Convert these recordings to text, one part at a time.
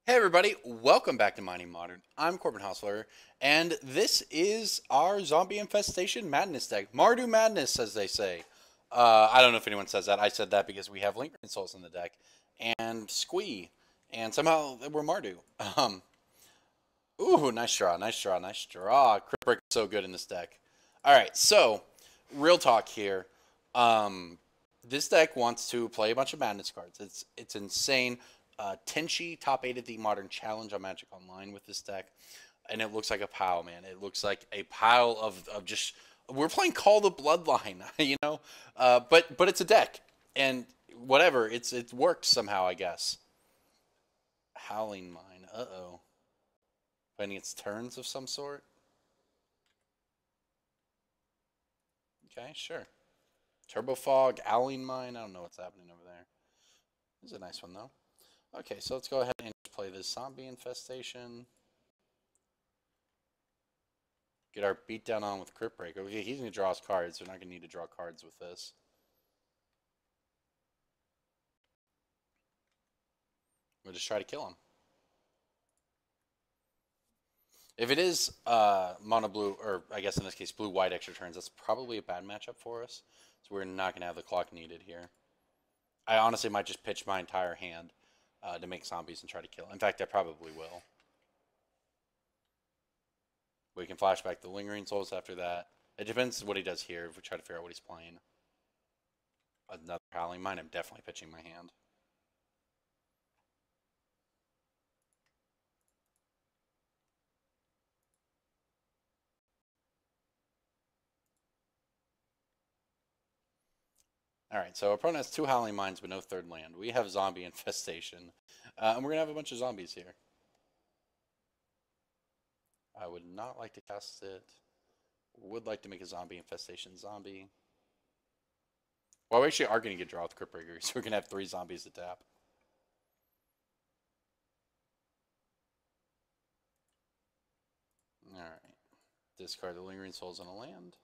Hey everybody, welcome back to Mining Modern. I'm Corbin, and this is our Zombie Infestation Madness deck. Mardu Madness, as they say. I don't know if anyone says that. I said that because we have Lingering Souls in the deck, and Squee, and somehow we're Mardu. Ooh, nice draw, nice draw, nice draw. Crit Break is so good in this deck. Alright, so, real talk here. Um, this deck wants to play a bunch of Madness cards. It's insane. Tenchi top 8 at the Modern Challenge on Magic Online with this deck. And it looks like a pile, man. It looks like a pile of just... We're playing Call the Bloodline, you know? But it's a deck. And whatever, it worked somehow, I guess. Howling Mine. Uh-oh. Finding its turns of some sort? Okay, sure. Turbo Fog, Howling Mine. I don't know what's happening over there. This is a nice one, though. Okay, so let's go ahead and play this Zombie Infestation. Get our beatdown on with Crit Break. Okay, he's going to draw his cards. We're not going to need to draw cards with this. We'll just try to kill him. If it is mono blue, or I guess in this case blue-white extra turns, that's probably a bad matchup for us. So we're not going to have the clock needed here. I honestly might just pitch my entire hand to make zombies and try to kill. In fact, I probably will. We can flashback the Lingering Souls after that. It depends what he does here if we try to figure out what he's playing. Another Howling Mine, I'm definitely pitching my hand. Alright, so our opponent has 2 Howling Mines but no third land. We have Zombie Infestation. And we're going to have a bunch of zombies here. I would not like to cast it. Would like to make a Zombie Infestation zombie. Well, we actually are going to get draw with Crit Breaker, so we're going to have 3 zombies to tap. Alright. Discard the Lingering Souls on a land.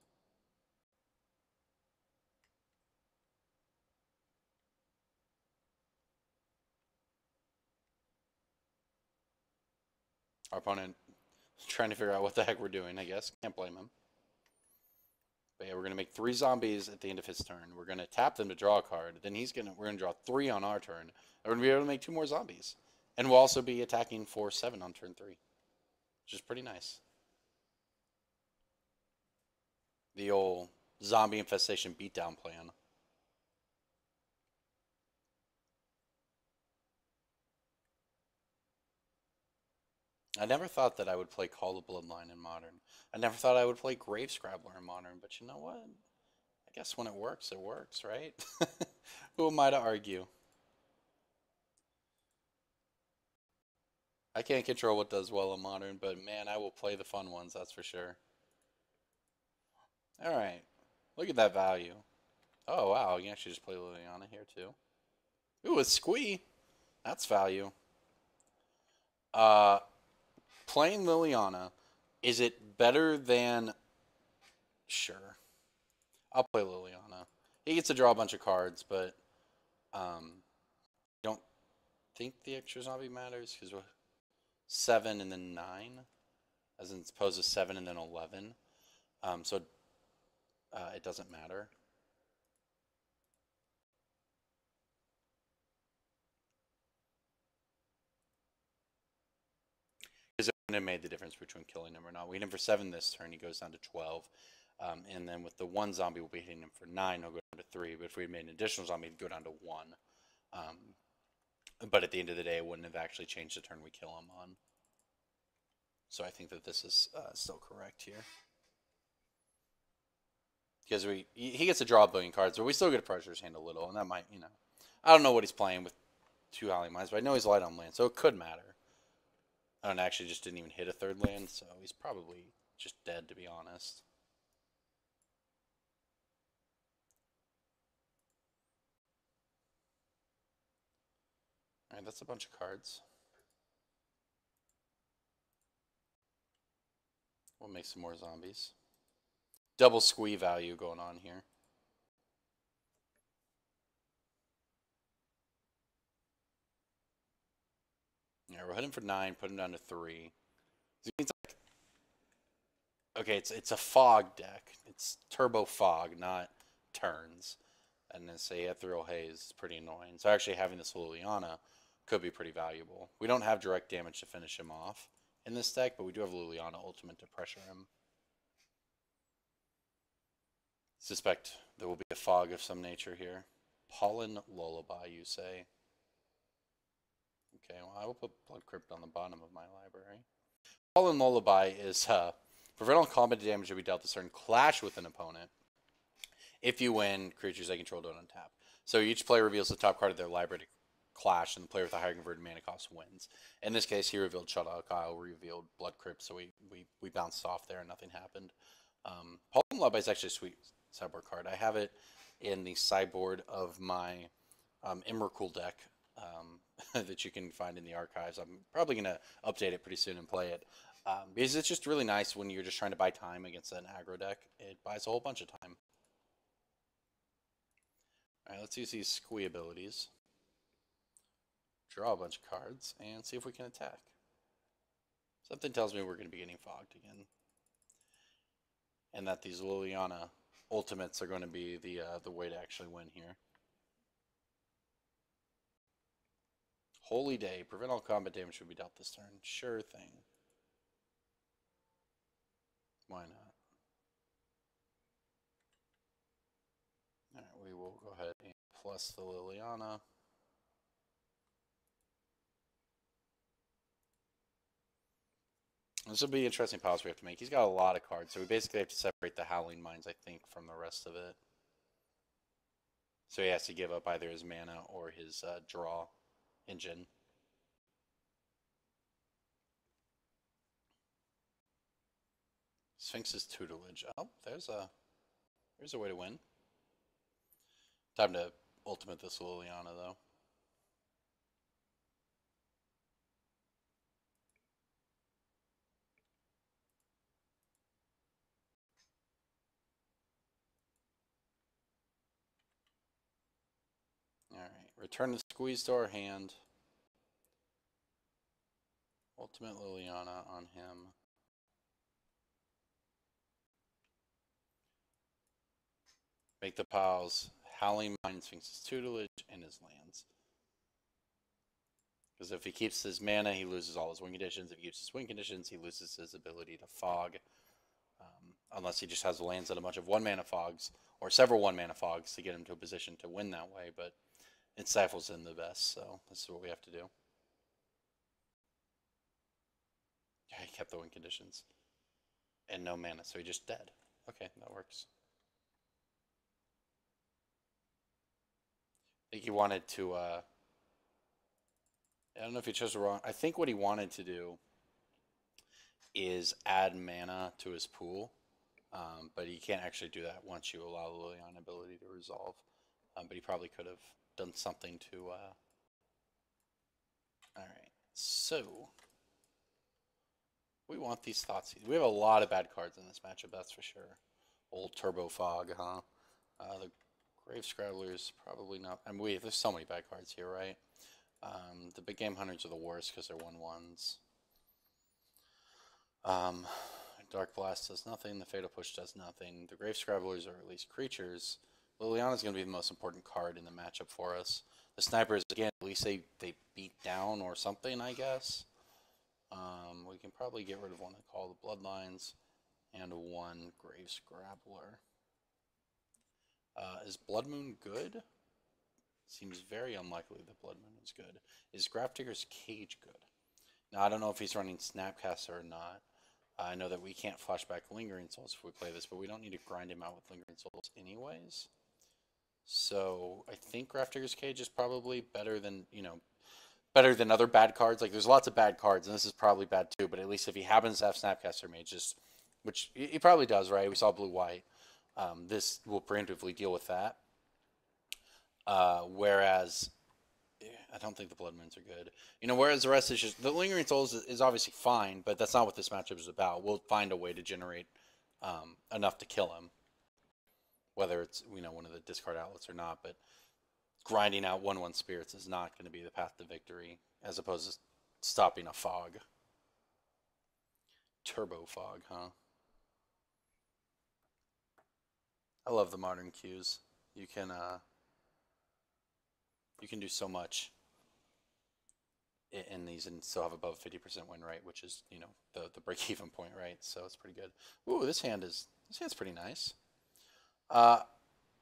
Our opponent trying to figure out what the heck we're doing, I guess. Can't blame him. But yeah, we're gonna make 3 zombies at the end of his turn. We're gonna tap them to draw a card. Then we're gonna draw 3 on our turn. And we're gonna be able to make 2 more zombies. And we'll also be attacking for 7 on turn 3. Which is pretty nice. The old zombie infestation beatdown plan. I never thought that I would play Call the Bloodline in Modern. I never thought I would play Grave Scrabbler in Modern, but you know what? I guess when it works, right? Who am I to argue? I can't control what does well in Modern, but man, I will play the fun ones, that's for sure. Alright, look at that value. Oh wow, you can actually just play Liliana here too. Ooh, a Squee! That's value. Playing Liliana, is it better than... Sure. I'll play Liliana. He gets to draw a bunch of cards, but I don't think the extra zombie matters because we're 7 and then 9, as in opposed to 7 and then 11. So it doesn't matter. Because it wouldn't have made the difference between killing him or not. We hit him for 7 this turn, he goes down to 12. And then with the 1 zombie, we'll be hitting him for 9, he'll go down to 3. But if we had made an additional zombie, he'd go down to 1. But at the end of the day, it wouldn't have actually changed the turn we kill him on. So I think that this is still correct here. Because he gets to draw a billion cards, but we still get to pressure his hand a little, and that might, you know. I don't know what he's playing with 2 Howling Mines, but I know he's light on land, so it could matter. And actually just didn't even hit a 3rd land, so he's probably just dead, to be honest. Alright, that's a bunch of cards. We'll make some more zombies. Double Squee value going on here. Yeah, Alright, we'll hit him for 9, put him down to 3. So it's like, okay, it's a fog deck. It's turbo fog, not turns. And then say Ethereal Haze is pretty annoying. So actually having this Liliana could be pretty valuable. We don't have direct damage to finish him off in this deck, but we do have Liliana Ultimate to pressure him. Suspect there will be a fog of some nature here. Pollen Lullaby, you say? Okay, well, I will put Blood Crypt on the bottom of my library. Pollen Lullaby is prevent all combat damage to be dealt to certain clash with an opponent. If you win, creatures they control don't untap. So each player reveals the top card of their library to clash, and the player with the higher converted mana cost wins. In this case, he revealed Shuttle. Kyle revealed Blood Crypt, so we bounced off there and nothing happened. Pollen Lullaby is actually a sweet sideboard card. I have it in the sideboard of my Emrakul deck that you can find in the archives. I'm probably going to update it pretty soon and play it. Because it's just really nice when you're just trying to buy time against an aggro deck. It buys a whole bunch of time. Alright, let's use these squee abilities. Draw a bunch of cards and see if we can attack. Something tells me we're going to be getting fogged again. And that these Liliana ultimates are going to be the way to actually win here. Holy Day. Prevent all combat damage should be dealt this turn. Sure thing. Why not? Alright, we will go ahead and plus the Liliana. This will be interesting piles we have to make. He's got a lot of cards, so we basically have to separate the Howling Mines, I think, from the rest of it. So he has to give up either his mana or his draw engine. Sphinx's Tutelage. Oh, there's a way to win. Time to ultimate this Liliana, though. Alright, return the squeeze to our hand. Ultimate Liliana on him. Make the piles Howling Mine, Sphinx's Tutelage, and his lands. Because if he keeps his mana, he loses all his win conditions. If he keeps his win conditions, he loses his ability to fog. Unless he just has lands and a bunch of 1-mana fogs, or several 1-mana fogs to get him to a position to win that way. But it stifles him the best, so this is what we have to do. Yeah, he kept the win conditions. And no mana, so he just dead. Okay, that works. I think he wanted to, I don't know if he chose the wrong, I think what he wanted to do is add mana to his pool, but he can't actually do that once you allow the Liliana ability to resolve. But he probably could have done something to, alright, so, we want these Thoughtseize. We have a lot of bad cards in this matchup, that's for sure. Old Turbo Fog, huh? The Grave Scrabblers, probably not. I mean, there's so many bad cards here, right? The Big Game Hunters are the worst because they're 1/1s. Dark Blast does nothing. The Fatal Push does nothing. The Grave Scrabblers are at least creatures. Liliana's going to be the most important card in the matchup for us. The Snipers, again, at least they beat down or something, I guess. We can probably get rid of one I call the Bloodlines and one Grave Scrabbler. Is Blood Moon good? Seems very unlikely that Blood Moon is good. Is Grafdigger's Cage good? Now, I don't know if he's running Snapcaster or not. I know that we can't flashback Lingering Souls if we play this, but we don't need to grind him out with Lingering Souls anyways. So, I think Grafdigger's Cage is probably better than, better than other bad cards. Like, there's lots of bad cards, and this is probably bad too, but at least if he happens to have Snapcaster Mage, which he probably does, right? We saw blue-white. This will preemptively deal with that. Whereas, I don't think the Blood Moons are good. Whereas the rest is just, the Lingering Souls is obviously fine, but that's not what this matchup is about. We'll find a way to generate enough to kill him. Whether it's, one of the discard outlets or not, but grinding out 1/1 spirits is not going to be the path to victory, as opposed stopping a fog. Turbo fog, huh? I love the modern queues. You can do so much in these and still have above 50% win rate, which is, you know, the break even point, right? So it's pretty good. Ooh, this hand's pretty nice. I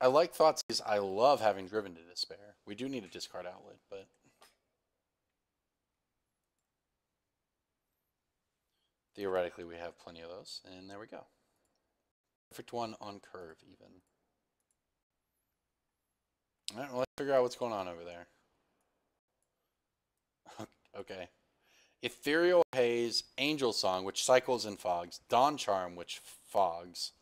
like Thoughtseize. I love having Driven to Despair. We do need a discard outlet, but theoretically we have plenty of those, and there we go. Perfect one on curve, even. All right, well, let's figure out what's going on over there. Okay. Ethereal Haze, Angel Song, which cycles and fogs, Dawn Charm, which fogs,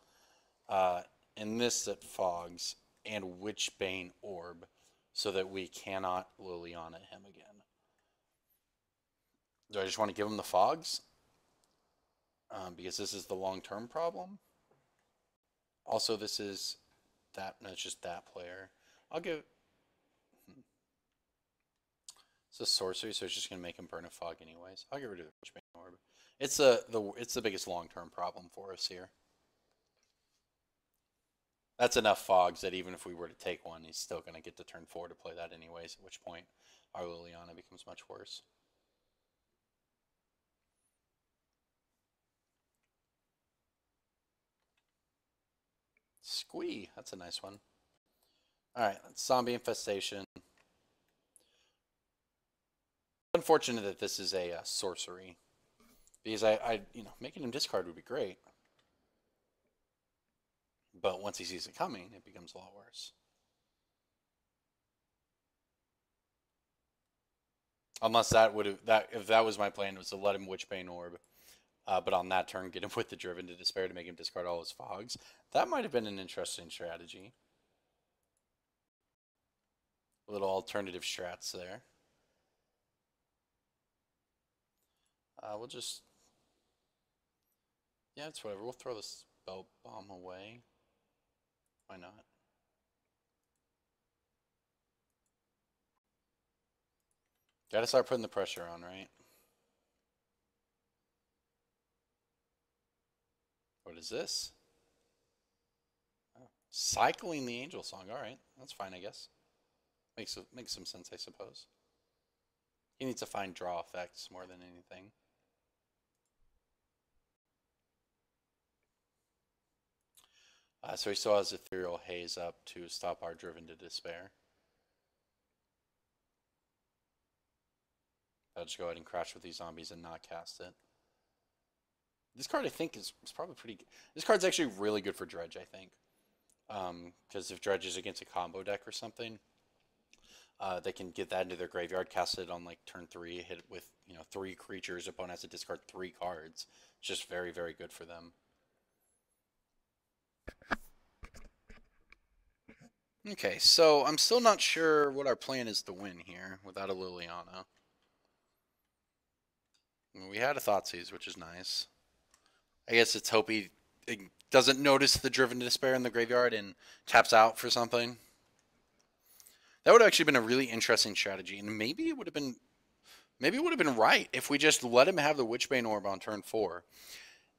and this that fogs, and Witchbane Orb, so that we cannot Liliana him again. Do I just want to give him the fogs? Because this is the long-term problem. Also, this is that. No, it's just that player. I'll give. It's a sorcery, so it's just gonna make him burn a fog anyways. I'll get rid of the Witchbane Orb. It's the biggest long-term problem for us here. That's enough fogs that even if we were to take one, he's still gonna get to turn 4 to play that anyways. At which point, our Liliana becomes much worse. Squee, that's a nice one. All right, Zombie Infestation. Unfortunate that this is a sorcery, because you know, making him discard would be great, but once he sees it coming, it becomes a lot worse. Unless if that was my plan, was to let him Witchbane Orb, but on that turn get him with the Driven to Despair to make him discard all his fogs. That might have been an interesting strategy. A little alternative strats there. We'll just, yeah, it's whatever. We'll throw the Spell Bomb away. Why not? Gotta start putting the pressure on, right? What is this? Oh, cycling the Angel Song. All right, that's fine, I guess. Makes some sense, I suppose. He needs to find draw effects more than anything. So he still has Ethereal Haze up to stop our Driven to Despair. I'll just go ahead and crash with these zombies and not cast it. This card, I think, is probably pretty good. This card's actually really good for Dredge, I think. Because if Dredge is against a combo deck or something, they can get that into their graveyard, cast it on like turn 3, hit it with, you know, 3 creatures. Opponent has to discard 3 cards. It's just very, very good for them. Okay, so I'm still not sure what our plan is to win here without a Liliana. I mean, we had a Thoughtseize, which is nice. I guess it's hope he doesn't notice the Driven to Despair in the graveyard and taps out for something. That would have actually been a really interesting strategy, and maybe it would have been right if we just let him have the Witchbane Orb on turn 4,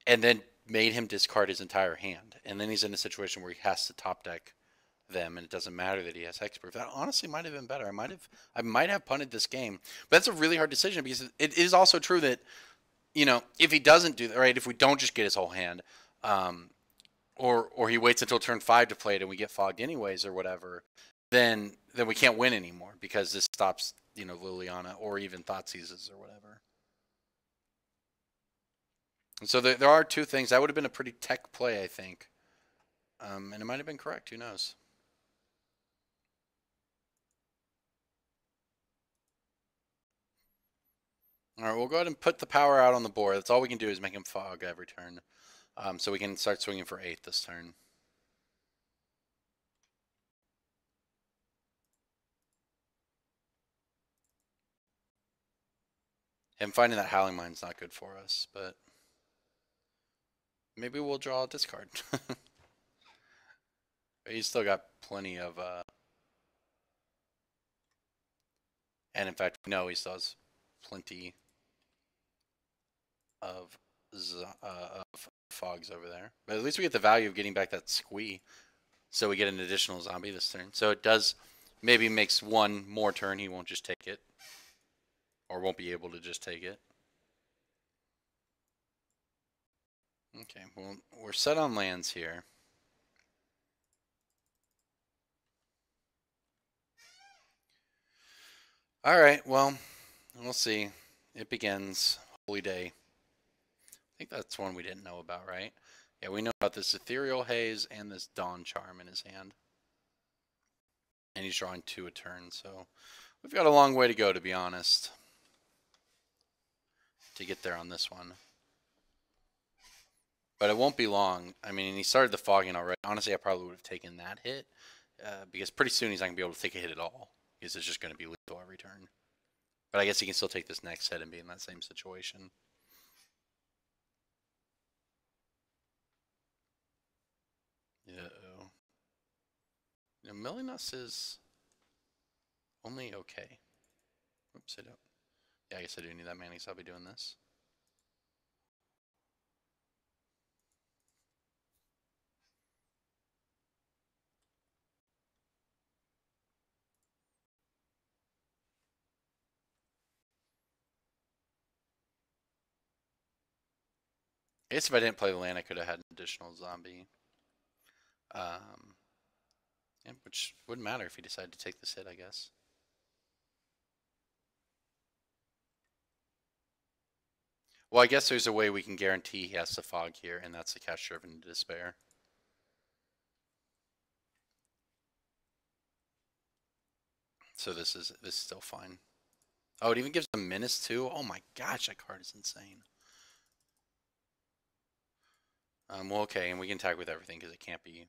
and then made him discard his entire hand, and then he's in a situation where he has to top deck them, and it doesn't matter that he has Hexproof. That honestly might have been better. I might have punted this game, but that's a really hard decision because it is also true that, you know, if he doesn't do that, right, if we don't just get his whole hand, or he waits until turn 5 to play it and we get fogged anyways or whatever, then we can't win anymore because this stops, you know, Liliana or even Thoughtseizes or whatever. And so there are 2 things. That would have been a pretty tech play, I think. And it might have been correct. Who knows? All right, we'll go ahead and put the power out on the board. That's all we can do is make him fog every turn. So we can start swinging for 8 this turn. Him finding that Howling Mine's not good for us, but maybe we'll draw a discard. He's still got plenty of... And in fact, we know he still has plenty of fogs over there. But at least we get the value of getting back that squee. So we get an additional zombie this turn. So it does maybe makes one more turn. He won't just take it. Or won't be able to just take it. Okay, well, we're set on lands here. Alright, well, we'll see. It begins. Holy Day. I think that's one we didn't know about, right? Yeah, we know about this Ethereal Haze and this Dawn Charm in his hand. And he's drawing 2 a turn, so we've got a long way to go, to be honest, to get there on this one. But it won't be long. I mean, he started the fogging already. Honestly, I probably would have taken that hit, because pretty soon he's not going to be able to take a hit at all, because it's just going to be lethal every turn. But I guess he can still take this next hit and be in that same situation. Uh-oh. You know, Melinos is only okay. Oops, I don't. Yeah, I guess I do need that mana, so I'll be doing this. I guess if I didn't play the land, I could have had an additional zombie. Yeah, which wouldn't matter if he decided to take this hit, I guess. Well, I guess there's a way we can guarantee he has to fog here, and that's the Cast Driven to Despair. So this is still fine. Oh, it even gives him Menace too? Oh my gosh, that card is insane. Well, okay, and we can tag with everything because it can't be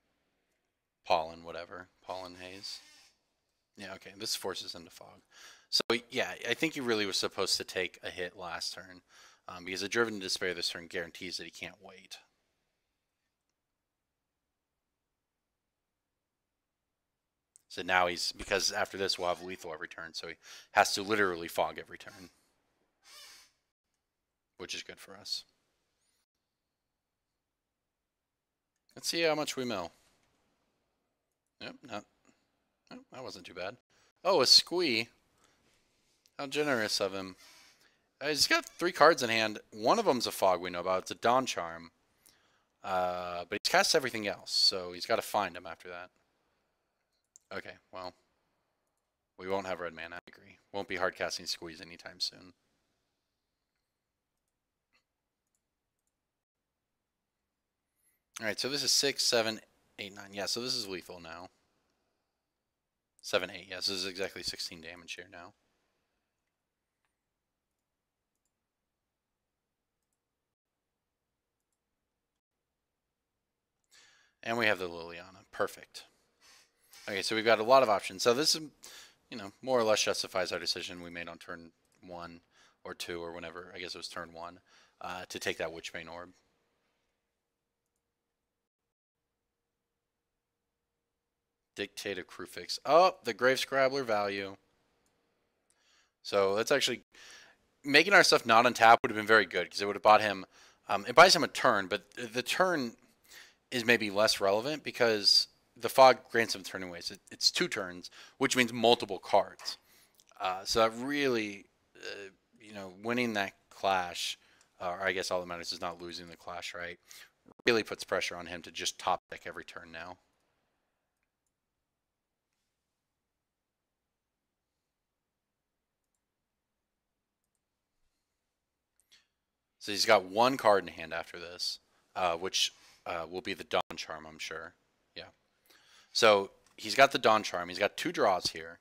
pollen, whatever. Pollen haze. Yeah, okay, this forces him to fog. So, yeah, I think he really was supposed to take a hit last turn, because a Driven to Despair this turn guarantees that he can't wait. So now he's, because after this we'll have lethal every turn, so he has to literally fog every turn, which is good for us. Let's see how much we mill. Yep, that wasn't too bad. Oh, a squee. How generous of him. He's got 3 cards in hand. One of them's a fog we know about. It's a Dawn Charm. But he's cast everything else, so he's got to find him after that. Okay, well, we won't have red mana, I agree. Won't be hard casting squeeze anytime soon. Alright, so this is 6, 7, 8, 9. Yeah, so this is lethal now. 7, 8. Yes, this is exactly 16 damage here now. And we have the Liliana. Perfect. Okay, so we've got a lot of options. So this is, you know, more or less justifies our decision we made on turn 1 or 2 or whenever, I guess it was turn 1, to take that Witchbane Orb. Dictate a crew fix. Oh, the Grave Scrabbler value. So that's actually, making our stuff not untap would have been very good because it would have bought him, it buys him a turn, but the turn is maybe less relevant because the fog grants him turning ways. It's 2 turns, which means multiple cards. So that really, you know, winning that clash, or I guess all that matters is not losing the clash, right? Really puts pressure on him to just top deck every turn now. So he's got 1 card in hand after this, which will be the Dawn Charm, I'm sure. Yeah. So he's got the Dawn Charm. He's got 2 draws here.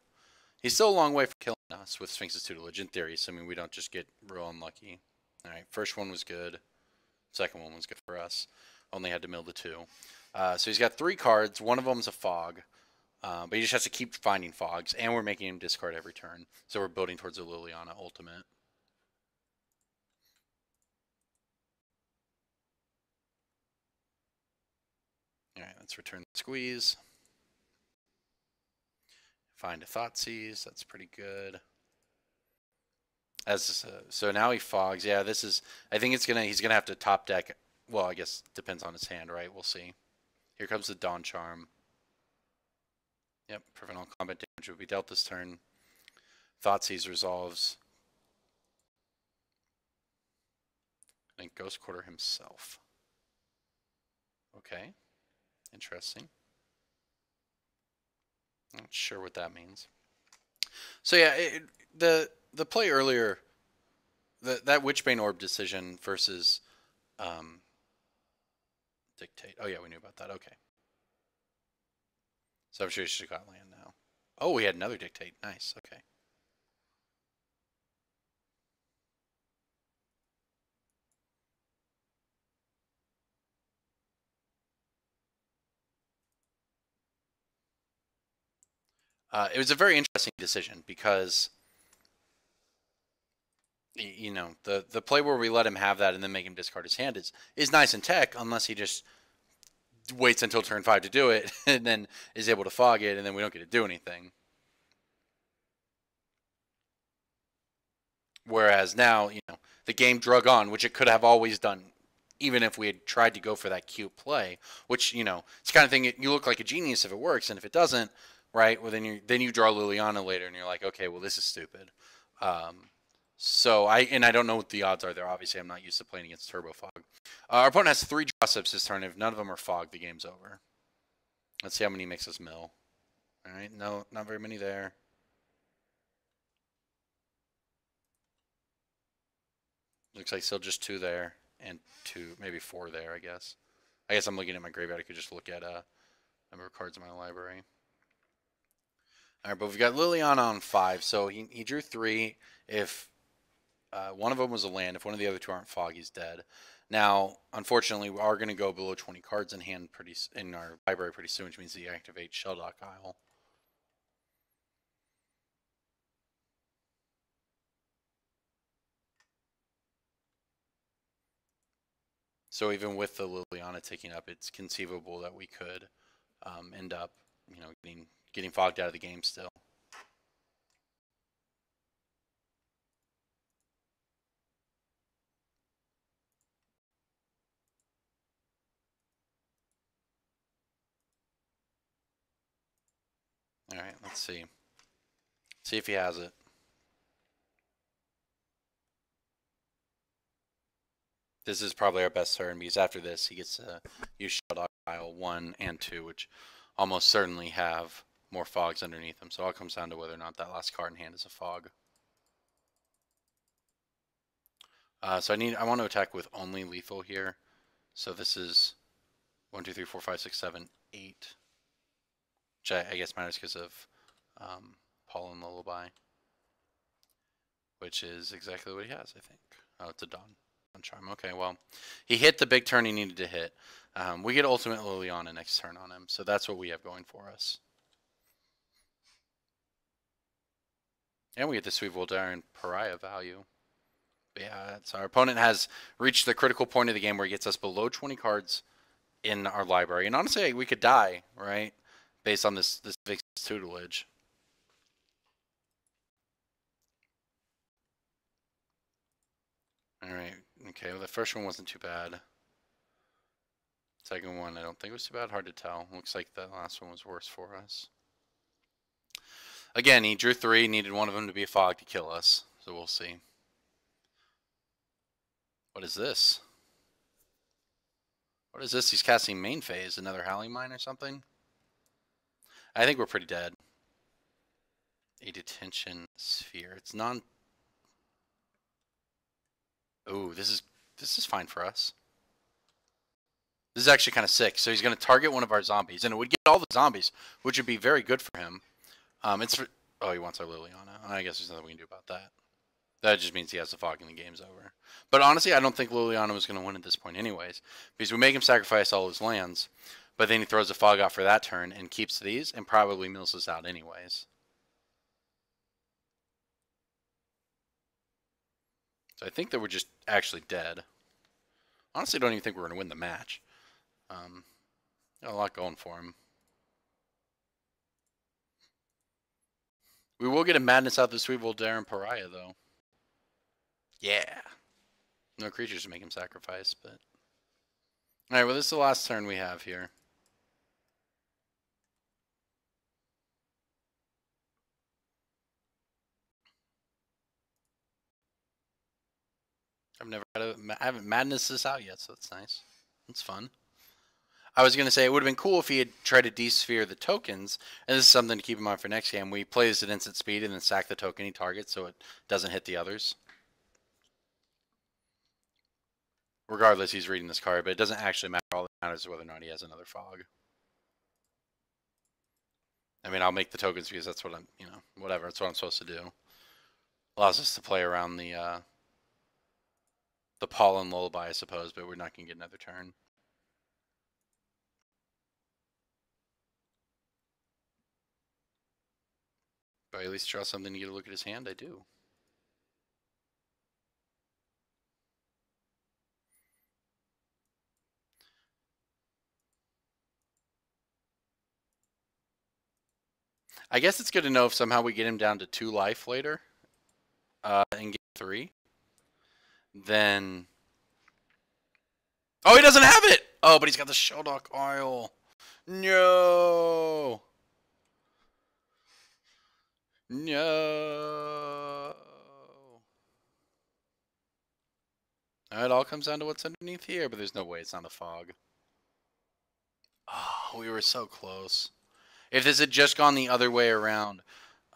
He's still a long way from killing us with Sphinx's Tutelage in theory, so I mean we don't just get real unlucky. Alright, first one was good. Second one was good for us. Only had to mill the 2. So he's got 3 cards. One of them's a fog. But he just has to keep finding fogs, and we're making him discard every turn. So we're building towards a Liliana ultimate. Alright, let's return the squeeze. Find a Thoughtseize, that's pretty good. So now he fogs. Yeah, this is. I think he's gonna have to top deck. Well, I guess depends on his hand, right? We'll see. Here comes the Dawn Charm. Yep, prevent all combat damage will be dealt this turn. Thoughtseize resolves. And Ghost Quarter himself. Okay, interesting. Not sure what that means. So yeah, the play earlier, that Witchbane Orb decision versus Dictate. Oh yeah, we knew about that. Okay. So I'm sure you should have got land now. Oh, we had another Dictate. Nice. Okay. It was a very interesting decision because, you know, the play where we let him have that and then make him discard his hand is nice in tech, unless he just waits until turn 5 to do it and then is able to fog it, and then we don't get to do anything. Whereas now, you know, the game drug on, which it could have always done, even if we had tried to go for that cute play. Which, you know, it's the kind of thing you look like a genius if it works, and if it doesn't, right? Well, then you draw Liliana later, and you're like, okay, well, this is stupid. So I don't know what the odds are there. Obviously, I'm not used to playing against Turbo Fog. Our opponent has 3 draw steps this turn. If none of them are fogged, the game's over. Let's see how many he makes us mill. All right, no, not very many there. Looks like still just 2 there and 2, maybe 4 there, I guess. I guess I'm looking at my graveyard. I could just look at number of cards in my library. All right, but we've got Liliana on 5, so he drew 3. If one of them was a land, if one of the other 2 aren't fog, he's dead. Now, unfortunately, we are going to go below 20 cards in hand in our library pretty soon, which means he activates Shelldock Isle. So even with the Liliana taking up, it's conceivable that we could end up, you know, getting fogged out of the game still. All right, let's see. See if he has it. This is probably our best turn because after this he gets to use Shelldock Isle 1 and 2, which almost certainly have more fogs underneath them. So it all comes down to whether or not that last card in hand is a fog. So I want to attack with only lethal here. So this is 1, 2, 3, 4, 5, 6, 7, 8. Which I guess matters because of Pollen Lullaby. Which is exactly what he has, I think. Oh, it's a Dawn Charm. Okay, well, he hit the big turn he needed to hit. We get Ultimate Liliana next turn on him, so that's what we have going for us. And we get the Sweet Voldaren Pariah value. But yeah, so our opponent has reached the critical point of the game where he gets us below 20 cards in our library. And honestly, we could die, right? Based on this Vix tutelage. Alright, okay, well the first one wasn't too bad. Second one, I don't think it was too bad. Hard to tell. Looks like the last one was worse for us. Again, he drew 3, needed one of them to be a fog to kill us. So we'll see. What is this? What is this? He's casting main phase. Another Howling Mine or something? I think we're pretty dead. A Detention Sphere. It's non... Ooh, this is fine for us. This is actually kind of sick. So he's going to target one of our zombies, and it would get all the zombies, which would be very good for him. Oh, he wants our Liliana. I guess there's nothing we can do about that. That just means he has the fog and the game's over. But honestly, I don't think Liliana was going to win at this point anyways, because we make him sacrifice all his lands, but then he throws a fog out for that turn and keeps these and probably mills us out anyways. So I think that we're just actually dead. Honestly, I don't even think we're going to win the match. Got a lot going for him. We will get a Madness out the Sweet Voldaren Pariah, though. Yeah. No creatures to make him sacrifice, but... Alright, well, this is the last turn we have here. I haven't madness this out yet, so that's nice. That's fun. I was going to say it would have been cool if he had tried to de-sphere the tokens, and this is something to keep in mind for next game. We play this at instant speed and then sack the token he targets so it doesn't hit the others. Regardless, he's reading this card, but it doesn't actually matter. All that matters is whether or not he has another fog. I mean, I'll make the tokens because that's what I'm, you know, whatever. That's what I'm supposed to do. Allows us to play around the pollen lullaby, I suppose, but we're not going to get another turn. Do I at least draw something to get a look at his hand? I do. I guess it's good to know if somehow we get him down to 2 life later in game 3. Then... Oh, he doesn't have it! Oh, but he's got the Sheldock Isle. No! No! It all comes down to what's underneath here, but there's no way it's not a fog. Oh, we were so close. If this had just gone the other way around,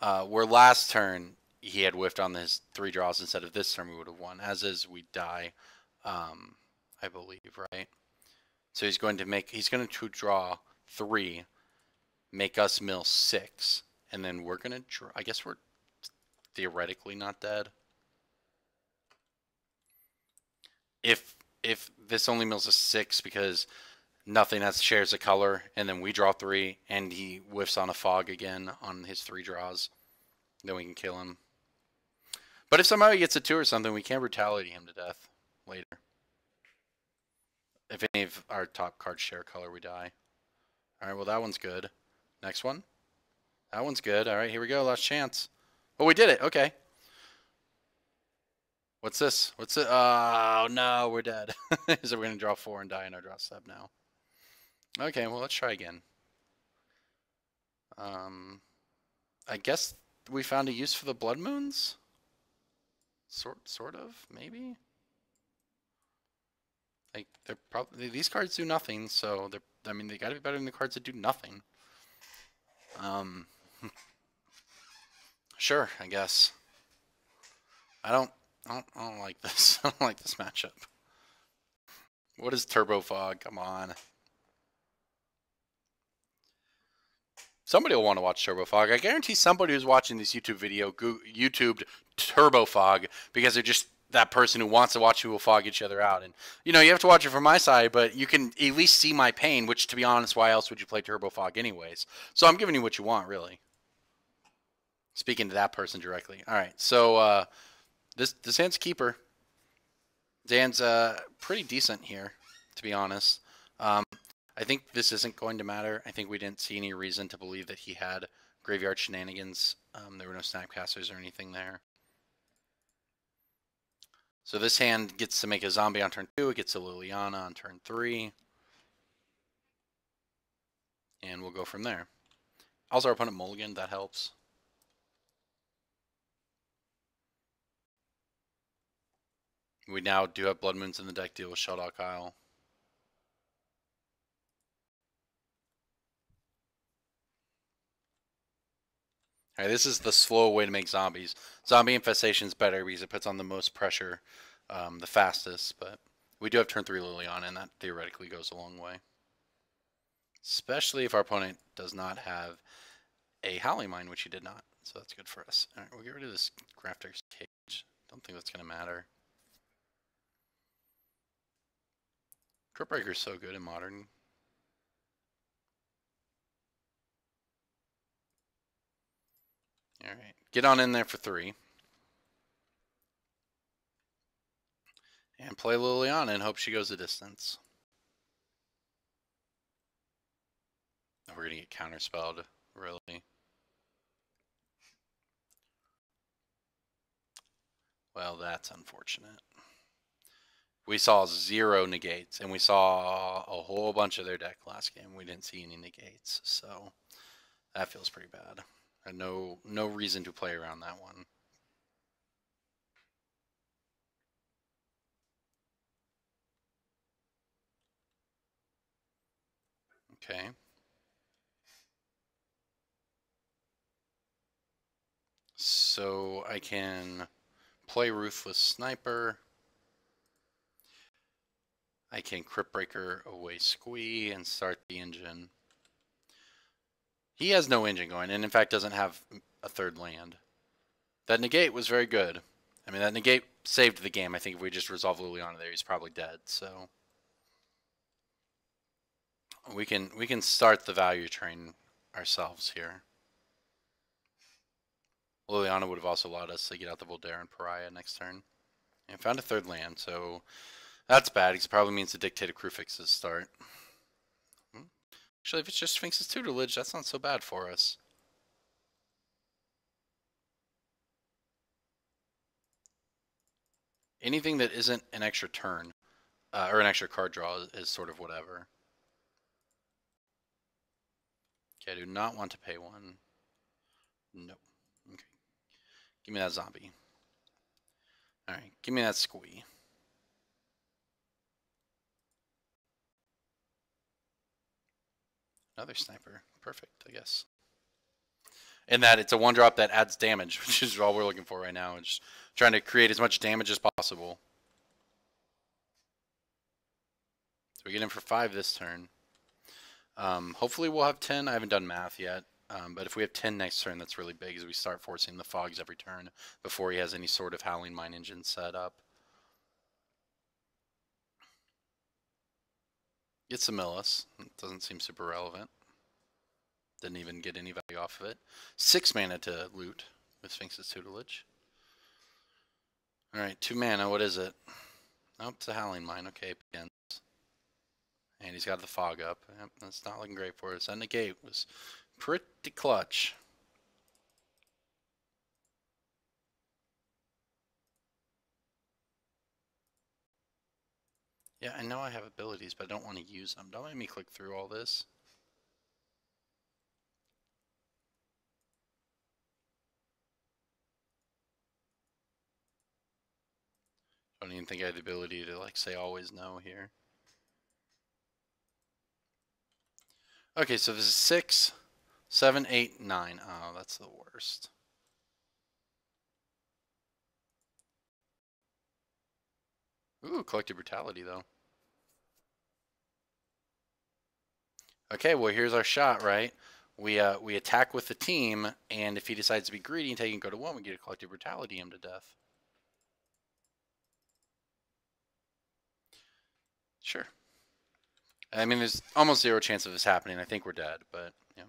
where last turn he had whiffed on his 3 draws instead of this turn, we would have won. As is, we die, I believe, right? So he's going to draw 3, make us mill 6, and then we're going to draw. I guess we're theoretically not dead. If this only mills a 6 because nothing else shares a color, and then we draw 3, and he whiffs on a fog again on his 3 draws, then we can kill him. But if somehow he gets a 2 or something, we can brutality him to death later. If any of our top cards share color, we die. Alright, well that one's good. Next one. That one's good. Alright, here we go. Last chance. Oh, we did it. Okay. What's this? What's it? Oh, no, we're dead. So we're going to draw 4 and die in our draw step now. Okay, well, let's try again. I guess we found a use for the Blood Moons? Sort of, maybe? Like, they're probably, these cards do nothing, so I mean, they gotta be better than the cards that do nothing. Sure, I guess. I don't like this. I don't like this matchup. What is Turbo Fog? Come on. Somebody will want to watch Turbo Fog. I guarantee somebody who's watching this YouTube video YouTubed Turbo Fog because they're just that person who wants to watch who will fog each other out. And, you know, you have to watch it from my side, but you can at least see my pain, which, to be honest, why else would you play Turbo Fog anyways? So I'm giving you what you want, really. Speaking to that person directly. All right, so this hand's keeper. Dan's pretty decent here, to be honest. I think this isn't going to matter. I think we didn't see any reason to believe that he had graveyard shenanigans. There were no snapcasters or anything there. So this hand gets to make a zombie on turn 2. It gets a Liliana on turn 3. And we'll go from there. Also, our opponent mulligan, that helps. We now do have Blood Moons in the deck, deal with Sheldock Isle. Alright, this is the slow way to make zombies. Zombie Infestation is better because it puts on the most pressure the fastest, but we do have turn 3 Liliana, and that theoretically goes a long way. Especially if our opponent does not have a Howling Mine, which he did not, so that's good for us. Alright, we'll get rid of this Grafter's Cage. Don't think that's going to matter. Cryptbreaker is so good in Modern. Alright, get on in there for 3. And play Liliana and hope she goes the distance. We're going to get counterspelled, really. Well, that's unfortunate. We saw 0 negates, and we saw a whole bunch of their deck last game. We didn't see any negates, so that feels pretty bad. And no reason to play around that one. Okay. So I can play Ruthless Sniper. I can Crypt Breaker away Squee and start the engine. He has no engine going, and in fact doesn't have a third land. That negate was very good. I mean, that negate saved the game. I think if we just resolve Liliana there, he's probably dead. So we can start the value train ourselves here. Liliana would have also allowed us to get out the Voldaire and Pariah next turn. And found a third land, so that's bad because it probably means the Dictated Crewfixes start. Actually, if it's just Sphinx's Tutelage, that's not so bad for us. Anything that isn't an extra turn, or an extra card draw is sort of whatever. Okay, I do not want to pay one. Nope. Okay. Give me that zombie. Alright, give me that Squee. Another sniper. Perfect, I guess. And that it's a 1-drop that adds damage, which is all we're looking for right now. Just trying to create as much damage as possible. So we get in for 5 this turn. Hopefully we'll have 10. I haven't done math yet. But if we have 10 next turn, that's really big as we start forcing the fogs every turn before he has any sort of Howling Mine engine set up. Get some Millis. Doesn't seem super relevant. Didn't even get any value off of it. 6 mana to loot with Sphinx's Tutelage. Alright, 2 mana. What is it? Oh, it's a Howling Mine. Okay, begins. And he's got the fog up. Yep, that's not looking great for us. That negate was pretty clutch. Yeah, I know I have abilities, but I don't want to use them. Don't make me click through all this. I don't even think I have the ability to, like, say always no here. Okay, so this is 6, 7, 8, 9. Oh, that's the worst. Ooh, Collective Brutality, though. Okay, well, here's our shot, right? We attack with the team, and if he decides to be greedy and take and go to 1, we get a Collective Brutality him to death. Sure. I mean, there's almost 0 chance of this happening. I think we're dead, but, yeah.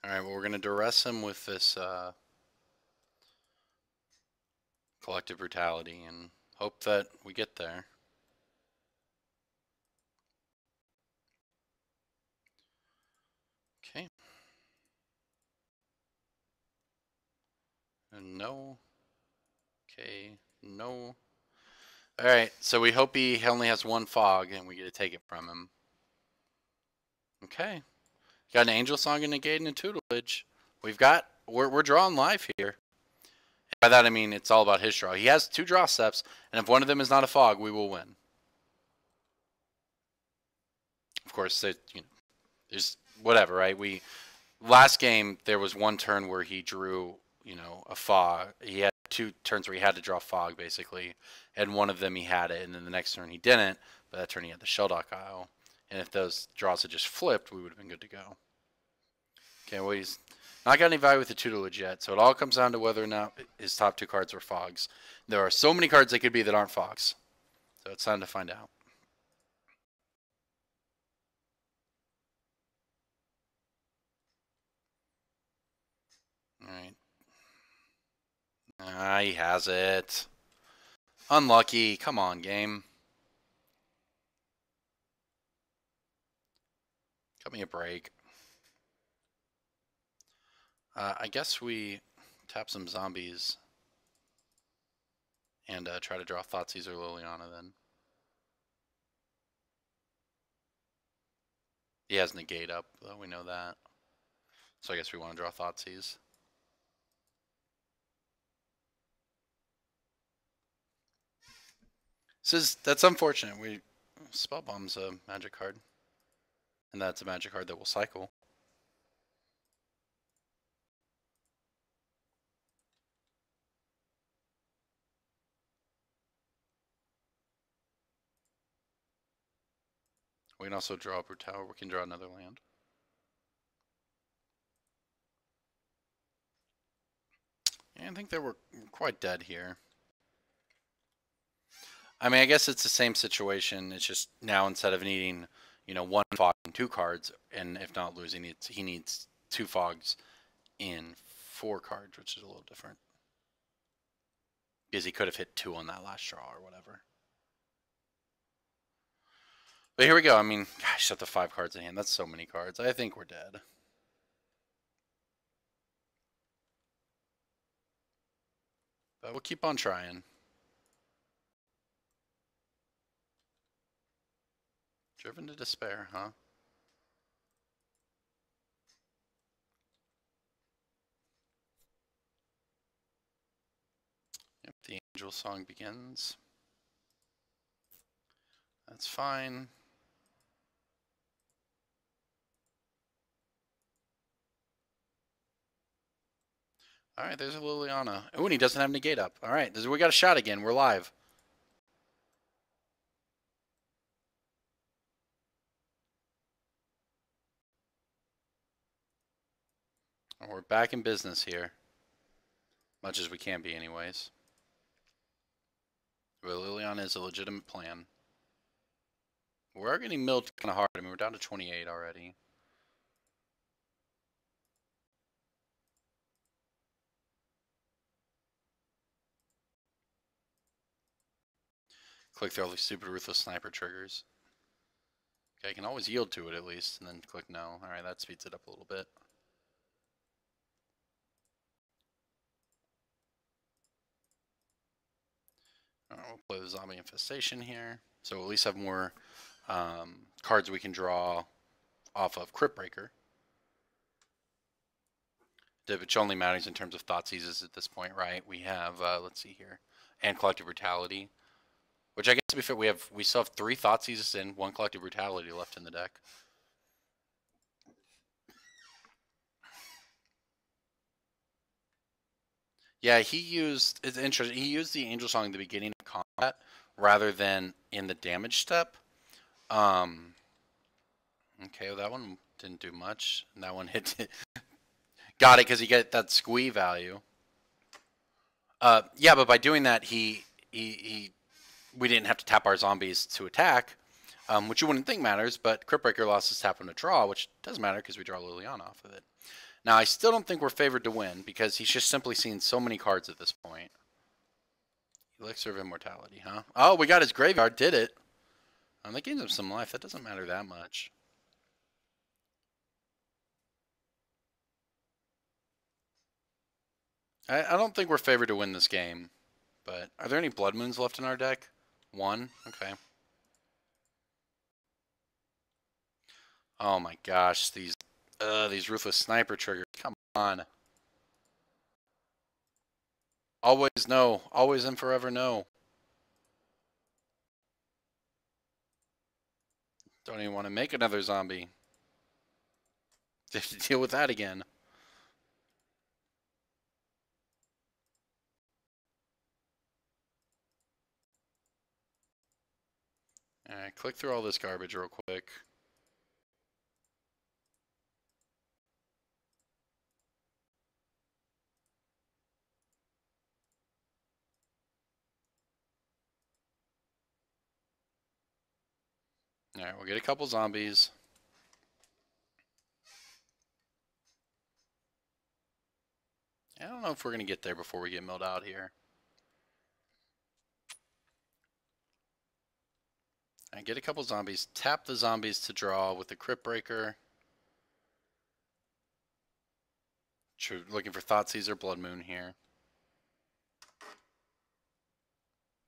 Alright, well, we're going to duress him with this Collective Brutality and hope that we get there. Okay. No. Okay, no. Alright, so we hope he only has 1 fog and we get to take it from him. Okay. Got an Angel Song and Negate and a Tutelage. We're drawing live here. By that I mean it's all about his draw. He has 2 draw steps, and if one of them is not a fog, we will win. Of course, there's whatever, right? Last game there was 1 turn where he drew, a fog. He had 2 turns where he had to draw fog basically, and one of them he had it, and then the next turn he didn't. But that turn he had the Shelldock Isle, and if those draws had just flipped, we would have been good to go. Okay, well, he's not got any value with the Tutelage yet, so it all comes down to whether or not his top 2 cards were fogs. There are so many cards they could be that aren't fogs, so it's time to find out. All right. Ah, he has it. Unlucky. Come on, game. Cut me a break. I guess we tap some zombies and try to draw Thoughtseize or Liliana then. He has Negate up, though, we know that. So I guess we want to draw Thoughtseize. That's unfortunate. Spellbomb's a magic card. And that's a magic card that will cycle. We can also draw Brutal. We can draw another land. Yeah, I think they were quite dead here. I mean, I guess it's the same situation. It's just now instead of needing, one fog and 2 cards, and if not losing, he needs 2 fogs in 4 cards, which is a little different. Because he could have hit 2 on that last draw or whatever. But here we go. I mean, gosh, up to 5 cards in hand. That's so many cards. I think we're dead. But we'll keep on trying. Driven to despair, huh? Yep, the angel song begins. That's fine. All right, there's a Liliana. Oh, and he doesn't have Negate up. All right, we got a shot again. We're live. We're back in business here. Much as we can be anyways. Well, Liliana is a legitimate plan. We're getting milled kind of hard. I mean, we're down to 28 already. Click through all these stupid ruthless sniper triggers. Okay, I can always yield to it at least, and then click no. Alright, that speeds it up a little bit. Alright, we'll play the zombie infestation here. So we'll at least have more cards we can draw off of Crypt Breaker. Which only matters in terms of Thoughtseizes at this point, right? We have, let's see here, and Collective Brutality. Which I guess to be fair, we still have 3 Thoughtseizes and 1 Collective Brutality left in the deck. Yeah, it's interesting. He used the Angel Song at the beginning of combat rather than in the damage step. Okay, well, that one didn't do much. And that one hit. Got it, because you get that squee value. Yeah, but by doing that, we didn't have to tap our zombies to attack, which you wouldn't think matters, but Crypt Breaker lost his tap on a draw, which does matter because we draw Liliana off of it. Now, I still don't think we're favored to win, because he's just simply seen so many cards at this point. Elixir of Immortality, huh? Oh, we got his graveyard, did it. That gains him some life. That doesn't matter that much. I don't think we're favored to win this game, but are there any Blood Moons left in our deck? 1? Okay. Oh my gosh, these ruthless sniper triggers. Come on. Always no. Always and forever no. Don't even want to make another zombie. Have to deal with that again. Alright, click through all this garbage real quick. Alright, we'll get a couple zombies. I don't know if we're going to get there before we get milled out here. I get a couple zombies. Tap the zombies to draw with the Crypt Breaker. Looking for Thoughtseize or Blood Moon here.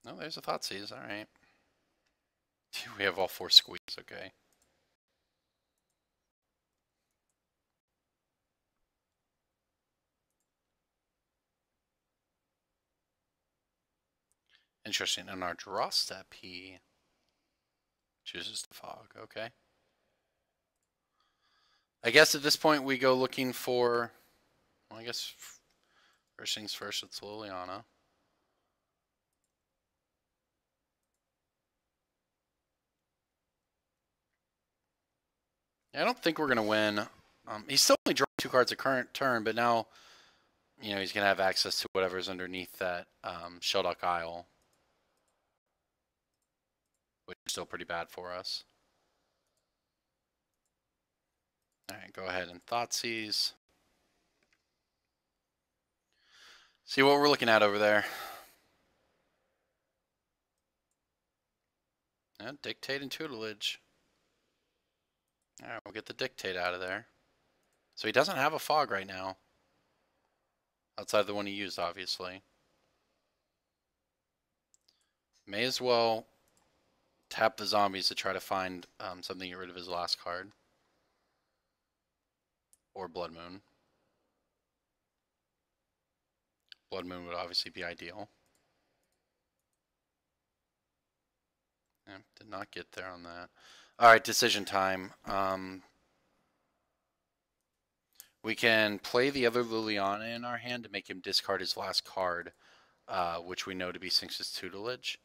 No, there's a Thoughtseize. All right. We have all 4 squeeze. Okay. Interesting. In our draw step, he chooses to fog. Okay. I guess at this point we go looking for, well, I guess first things first, it's Liliana. I don't think we're going to win. He's still only drawing 2 cards a current turn, but now, you know, he's going to have access to whatever's underneath that Sheldock Isle, which is still pretty bad for us. All right, go ahead and Thoughtseize. See what we're looking at over there. And Dictate and Tutelage. All right, we'll get the Dictate out of there. So he doesn't have a fog right now. Outside of the one he used, obviously. May as well tap the zombies to try to find something to get rid of his last card. Or Blood Moon. Blood Moon would obviously be ideal. Yeah, did not get there on that. Alright, decision time. We can play the other Liliana in our hand to make him discard his last card, which we know to be Sinx's Tutelage.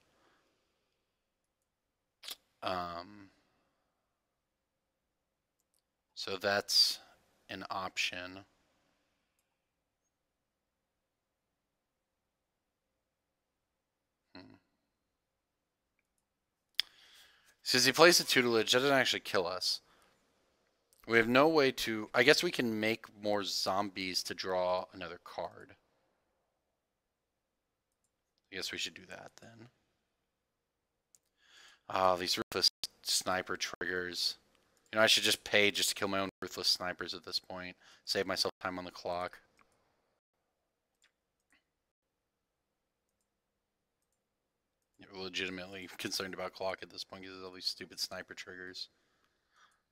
So that's an option. Since he plays the Tutelage, that doesn't actually kill us. We have no way to... I guess we can make more zombies to draw another card. I guess we should do that then. Oh, these Ruthless Sniper triggers. You know, I should just pay just to kill my own Ruthless Snipers at this point. Save myself time on the clock. You're legitimately concerned about clock at this point because of all these stupid Sniper triggers.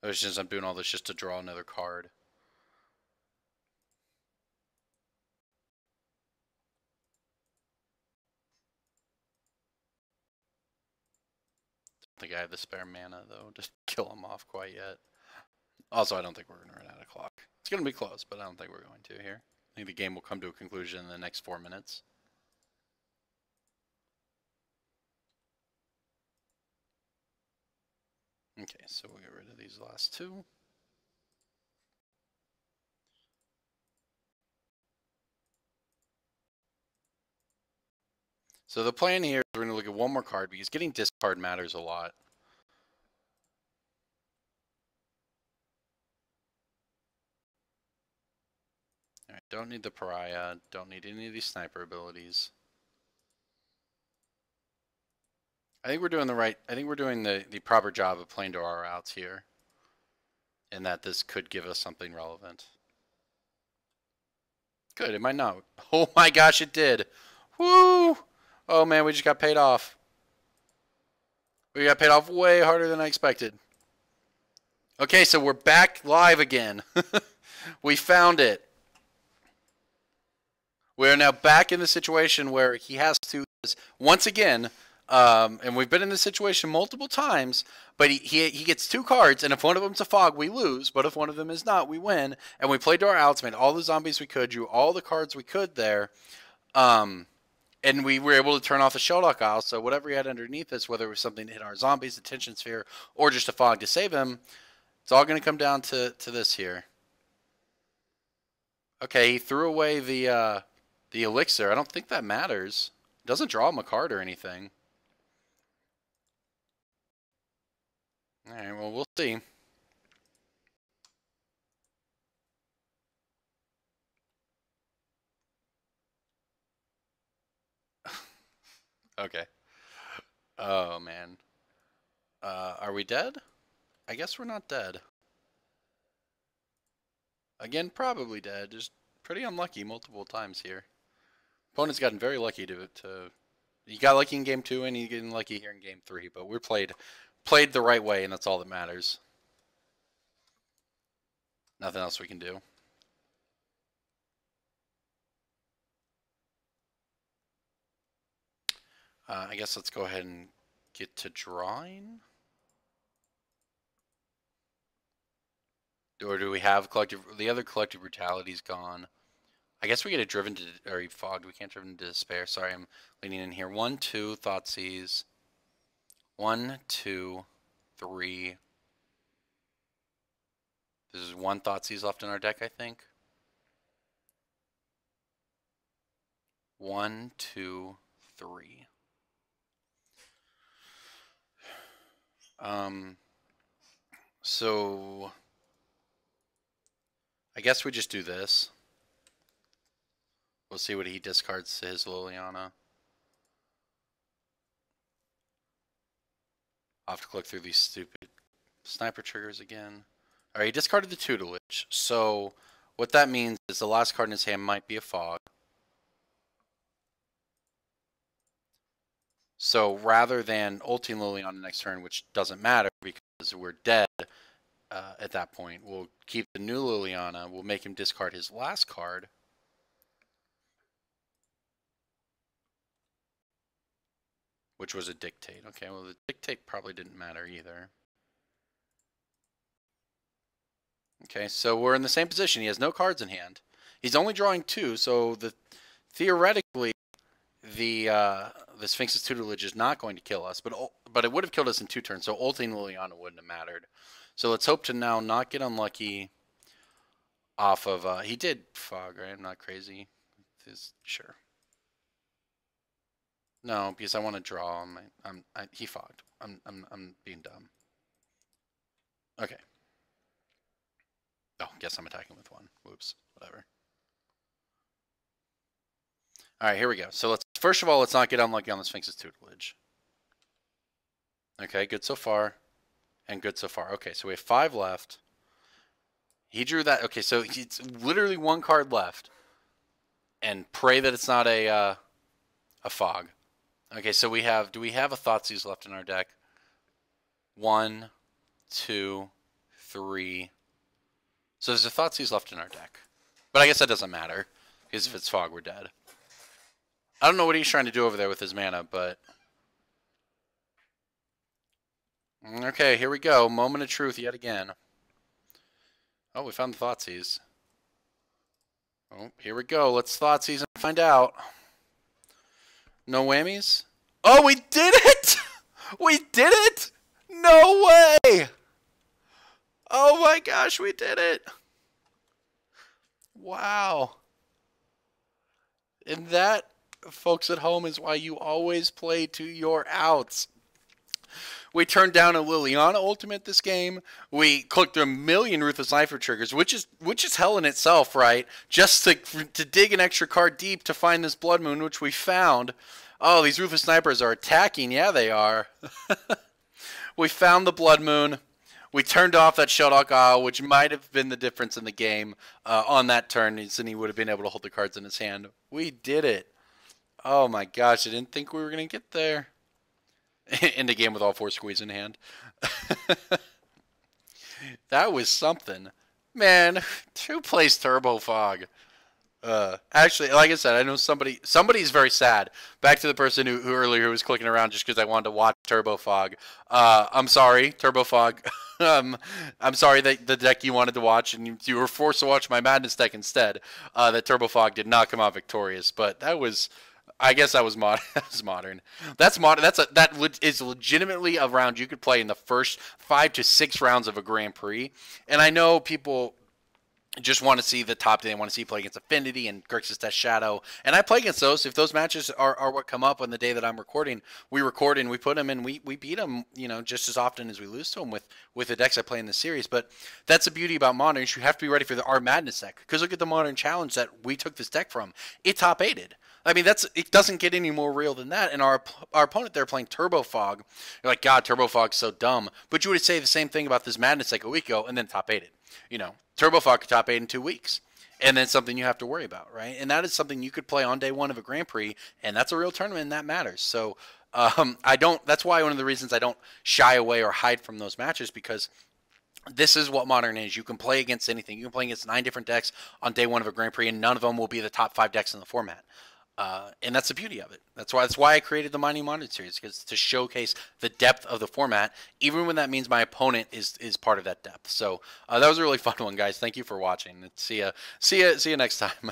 It's just I'm doing all this just to draw another card. Don't think I have the spare mana though to kill him off quite yet. Also, I don't think we're going to run out of clock. It's going to be close, but I don't think we're going to here. I think the game will come to a conclusion in the next 4 minutes. Okay, so we'll get rid of these last 2. So the plan here is we're going to look at one more card because getting discard matters a lot. Alright, don't need the Pariah, don't need any of these sniper abilities. I think we're doing the proper job of playing to our outs here. And that this could give us something relevant. Good, it might not. Oh my gosh, it did. Woo! Oh man, we just got paid off. We got paid off way harder than I expected. Okay, so we're back live again. We found it. We are now back in the situation where he has to, once again, and we've been in this situation multiple times, but he gets 2 cards, and if one of them's a fog, we lose, but if one of them is not, we win. And we played to our outs, made all the zombies we could, drew all the cards we could there, and we were able to turn off the Sheldock Isle, so whatever he had underneath us, whether it was something to hit our zombies, the tension sphere, or just a fog to save him, it's all going to come down to this here. Okay, he threw away the elixir. I don't think that matters. It doesn't draw him a card or anything. Alright, well, we'll see. Okay. Oh, man. Are we dead? I guess we're not dead. Again, probably dead. Just pretty unlucky multiple times here. Opponent's gotten very lucky to he got lucky in game 2 and he's getting lucky here in game 3, but we're played the right way, and that's all that matters. Nothing else we can do. I guess let's go ahead and get to drawing. Or do we have collective? The other collective brutality's gone. I guess we get a driven to, or fogged. We can't driven to despair. Sorry, I'm leaning in here. 1, 2, Thoughtseize. 1, 2, 3. There's 1 Thoughtseize left in our deck, I think. 1, 2, 3. So I guess we just do this. We'll see what he discards to his Liliana. I'll have to click through these stupid sniper triggers again. Alright, he discarded the tutelage. So what that means is the last card in his hand might be a fog. So rather than ulting Liliana next turn, which doesn't matter because we're dead at that point, we'll keep the new Liliana. We'll make him discard his last card. Which was a dictate. Okay, well, the dictate probably didn't matter either. Okay, so we're in the same position. He has no cards in hand. He's only drawing 2, so theoretically, the Sphinx's tutelage is not going to kill us, but it would have killed us in 2 turns, so ulting Liliana wouldn't have mattered. So let's hope to now not get unlucky off of... he did fog, right? I'm not crazy. Sure. No, because I want to draw him. He fogged. I'm being dumb. Okay. Oh, guess I'm attacking with 1. Whoops. Whatever. All right, here we go. So first of all, let's not get unlucky on the Sphinx's tutelage. Okay, good so far, and good so far. Okay, so we have 5 left. He drew that. Okay, so it's literally 1 card left, and pray that it's not a fog. Okay, so we have. Do we have a Thoughtseize left in our deck? 1, 2, 3. So there's a Thoughtseize left in our deck, but I guess that doesn't matter because if it's fog, we're dead. I don't know what he's trying to do over there with his mana, but... Okay, here we go. Moment of truth yet again. Oh, we found the Thoughtseize. Oh, here we go. Let's Thoughtseize and find out. No whammies? Oh, we did it! We did it! No way! Oh my gosh, we did it! Wow. And that... folks at home, is why you always play to your outs. We turned down a Liliana ultimate this game. We clicked a million Ruthless Sniper triggers, which is hell in itself, right? Just to dig an extra card deep to find this Blood Moon, which we found. Oh, these Ruthless Snipers are attacking. Yeah, they are. We found the Blood Moon. We turned off that Shelldock Isle, which might have been the difference in the game on that turn, and he would have been able to hold the cards in his hand. We did it. Oh my gosh, I didn't think we were going to get there. In the game with all 4 squeeze in hand. That was something. Man, who plays Turbo Fog? Actually, like I said, I know somebody's very sad. Back to the person who earlier was clicking around just because I wanted to watch Turbo Fog. I'm sorry, Turbo Fog. I'm sorry that the deck you wanted to watch and you were forced to watch my Madness deck instead. That Turbo Fog did not come out victorious, but that was... I guess that was modern. That was modern. That's modern. That is legitimately a round you could play in the first 5 to 6 rounds of a Grand Prix. And I know people just want to see the top. They want to see play against Affinity and Grixis Death Shadow, and I play against those. If those matches are what come up on the day that I'm recording, we record and we put them and we beat them, just as often as we lose to them with the decks I play in the series. But that's the beauty about Modern. You have to be ready for our Madness deck, because look at the Modern Challenge that we took this deck from. It top 8'd. I mean, it doesn't get any more real than that. And our opponent there playing Turbo Fog, you're like, God, Turbo Fog's so dumb. But you would say the same thing about this Madness like a week ago, and then top 8'd. Turbo Fog could top 8 in 2 weeks. And then something you have to worry about, right? And that is something you could play on day one of a Grand Prix, and that's a real tournament, and that matters. So that's why one of the reasons I don't shy away or hide from those matches, because this is what Modern is. You can play against anything. You can play against 9 different decks on day one of a Grand Prix, and none of them will be the top 5 decks in the format. And that's the beauty of it. That's why I created the Mining Modern series, because to showcase the depth of the format, even when that means my opponent is part of that depth. So that was a really fun one, guys. Thank you for watching. See you next time.